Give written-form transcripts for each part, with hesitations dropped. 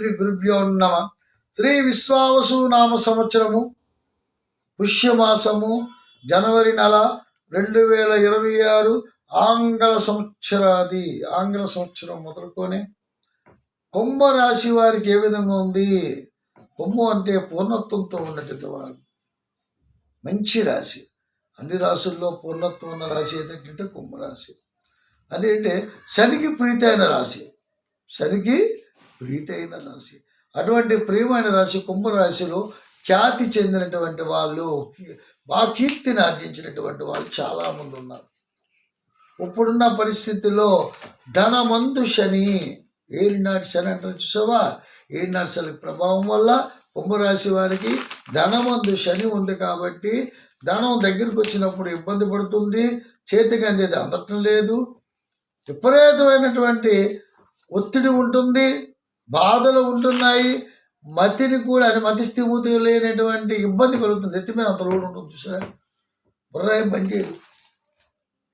శ్రీ గురుభ్యో నమః. శ్రీ విశ్వావసు నామ సంవత్సరము పుష్యమాసము జనవరి నెల 2026 ఆంగ్ల సంవత్సరం మొదలుకొని కుంభరాశి వారికి ఏ విధంగా ఉంది? కుంభం అంటే పూర్ణత్వంతో ఉన్నటువంటి వారు, మంచి రాశి. అన్ని రాశుల్లో పూర్ణత్వం ఉన్న రాశి ఏదంటే కుంభరాశి. అదేంటే శనికి ప్రీతైన రాశి, శనికి ప్రీతైన రాశి. అటువంటి ప్రియమైన రాశి కుంభరాశిలో ఖ్యాతి చెందినటువంటి వాళ్ళు, బాగా కీర్తిని ఆర్జించినటువంటి వాళ్ళు చాలామంది ఉన్నారు. ఇప్పుడున్న పరిస్థితుల్లో ధనమందు శని, ఏలినాటి శని అంటారు చూసావా, ఏలినాటి శని ప్రభావం వల్ల కుంభరాశి వారికి ధనమందు శని ఉంది. కాబట్టి ధనం దగ్గరికి వచ్చినప్పుడు ఇబ్బంది పడుతుంది, చేతికి అందేది అందటం లేదు, విపరీతమైనటువంటి ఒత్తిడి ఉంటుంది, బాధలు ఉంటున్నాయి, మతిని కూడా మతి స్థితి లేనటువంటి ఇబ్బంది కలుగుతుంది. ఎత్తి మీద అంత లోడు ఉంటుంది చూసారా, బుర్ర ఏం పనిచేయదు,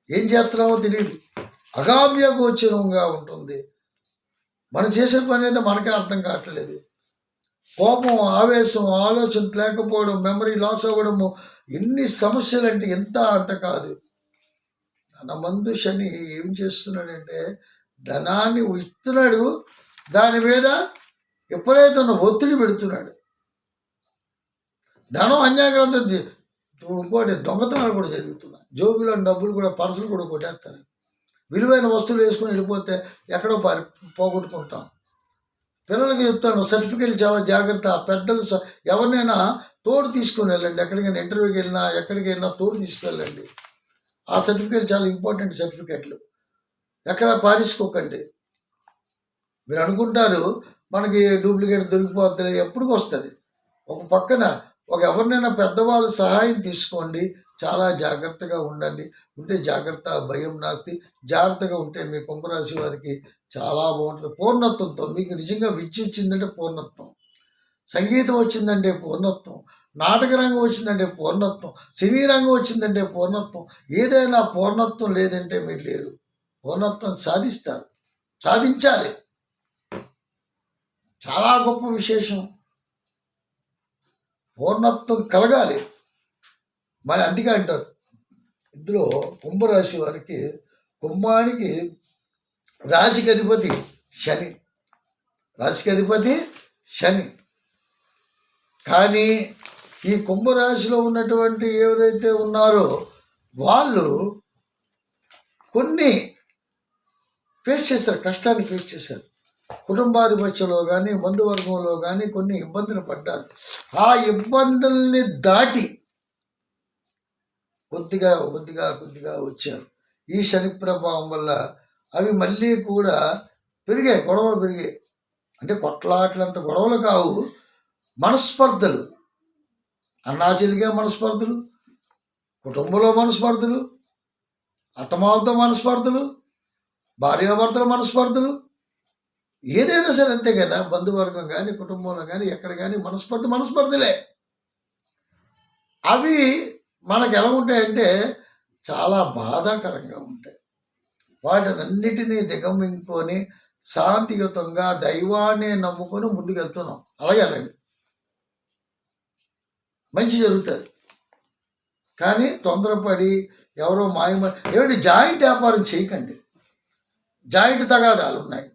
ఏం చేస్తున్నామో తెలియదు, అగామ్య గోచరంగా ఉంటుంది. మనం చేసే పని అయితే మనకే అర్థం కావట్లేదు. కోపం, ఆవేశం, ఆలోచన లేకపోవడం, మెమరీ లాస్ అవ్వడము, ఎన్ని సమస్యలు అంటే ఎంత అంత కాదు. ధనమందు శని ఏం చేస్తున్నాడంటే ధనాన్ని ఇస్తున్నాడు, దాని మీద విపరీతమైన ఒత్తిడి పెడుతున్నాడు. ధనం అన్యాగ్రంథం. ఇంకోటి దొంగతనాలు కూడా జరుగుతున్నాయి. జోబులో డబ్బులు కూడా, పర్సులు కూడా కొట్టేస్తారు. విలువైన వస్తువులు వేసుకుని వెళ్ళిపోతే ఎక్కడో పోగొట్టుకుంటాం. పిల్లలకి చెప్తాను, సర్టిఫికేట్లు చాలా జాగ్రత్త. పెద్దలు ఎవరినైనా తోడు తీసుకుని వెళ్ళండి. ఎక్కడికైనా ఇంటర్వ్యూకి వెళ్ళినా, ఎక్కడికి వెళ్ళినా తోడు తీసుకువెళ్ళండి. ఆ సర్టిఫికేట్లు చాలా ఇంపార్టెంట్ సర్టిఫికేట్లు. ఎక్కడ పారేసుకోకండి. మీరు అనుకుంటారు మనకి డూప్లికేట్ దొరికిపోతుంది, ఎప్పటికి వస్తుంది. ఒక పక్కన ఎవరినైనా పెద్దవాళ్ళు సహాయం తీసుకోండి, చాలా జాగ్రత్తగా ఉండండి. ఉంటే జాగ్రత్త, భయం నాస్తి. జాగ్రత్తగా ఉంటే మీ కుంభరాశి వారికి చాలా బాగుంటుంది. పూర్ణత్వంతో మీకు నిజంగా విద్య వచ్చిందంటే పూర్ణత్వం, సంగీతం వచ్చిందంటే పూర్ణత్వం, నాటక రంగం వచ్చిందంటే పూర్ణత్వం, సినీ రంగం వచ్చిందంటే పూర్ణత్వం. ఏదైనా పూర్ణత్వం లేదంటే మీరు లేరు. పూర్ణత్వం సాధిస్తారు, సాధించాలి. చాలా గొప్ప విశేషం, పూర్ణత్వం కలగాలి. మరి అందుకే అంటారు ఇందులో కుంభరాశి వారికి, కుంభానికి రాశికి అధిపతి శని, రాశికి అధిపతి శని. కానీ ఈ కుంభరాశిలో ఉన్నటువంటి ఎవరైతే ఉన్నారో వాళ్ళు కొన్ని ఫేస్ చేశారు, కష్టాన్ని ఫేస్ చేశారు. కుటుంబాధిపత్యంలో కానీ, బంధువర్గంలో కానీ కొన్ని ఇబ్బందులు పడ్డారు. ఆ ఇబ్బందుల్ని దాటి కొద్దిగా వచ్చారు. ఈ శని ప్రభావం వల్ల అవి మళ్ళీ కూడా పెరిగాయి, గొడవలు పెరిగాయి. అంటే కొట్లాట్లంత గొడవలు కావు, మనస్పర్ధలు, అన్నాచెల్లిగా మనస్పర్ధలు, కుటుంబంలో మనస్పర్ధలు, అత్తమామతో మనస్పర్ధలు, భార్యాభర్తల మనస్పర్ధలు, ఏదైనా సరే అంతే కదా. బంధువర్గం కానీ, కుటుంబంలో కానీ, ఎక్కడ కానీ మనస్పర్ధలే. అవి మనకు ఎలా ఉంటాయంటే చాలా బాధాకరంగా ఉంటాయి. వాటినన్నిటినీ దిగమింగుకొని శాంతియుతంగా దైవాన్ని నమ్ముకొని ముందుకెళ్తున్నాం. అలాగే అలాంటి మంచి జరుగుతుంది. కానీ తొందరపడి ఎవరో ఏమిటి జాయింట్ వ్యాపారం చేయకండి. జాయింట్ తగాదాలు ఉన్నాయి,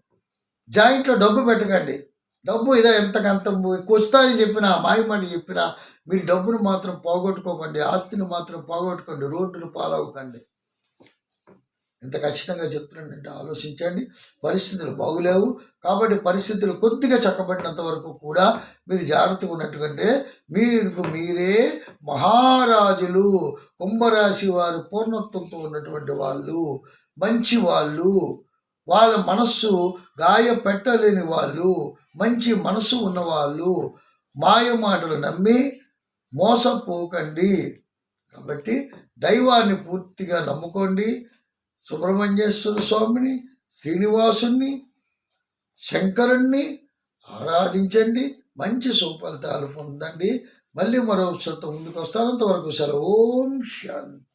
జాయింట్లో డబ్బు పెట్టకండి. డబ్బు ఇదో ఎంతకంత వస్తాయని చెప్పినా, మాయమాట చెప్పినా మీరు డబ్బును మాత్రం పోగొట్టుకోకండి, ఆస్తిని మాత్రం పోగొట్టుకోండి, రోడ్డును పాలవ్వకండి. ఇంత ఖచ్చితంగా చెప్తున్నానంటే ఆలోచించండి. పరిస్థితులు బాగులేవు కాబట్టి పరిస్థితులు కొద్దిగా చక్కబడినంత వరకు కూడా మీరు జాగ్రత్తగా ఉన్నట్టుకంటే మీరే మహారాజులు. కుంభరాశి వారు పూర్ణత్వంతో ఉన్నటువంటి వాళ్ళు, మంచి వాళ్ళు, వాళ్ళ మనస్సు గాయపెట్టలేని వాళ్ళు, మంచి మనసు ఉన్నవాళ్ళు. మాయ మాటలు నమ్మి మోసపోకండి. కాబట్టి దైవాన్ని పూర్తిగా నమ్ముకోండి. సుబ్రహ్మణ్యేశ్వర స్వామిని, శ్రీనివాసుని, శంకరుణ్ణి ఆరాధించండి. మంచి సుఫలితాలు పొందండి. మళ్ళీ మరో ముందుకు వస్తానంతవరకు సెలవు. ఓం శాంతి.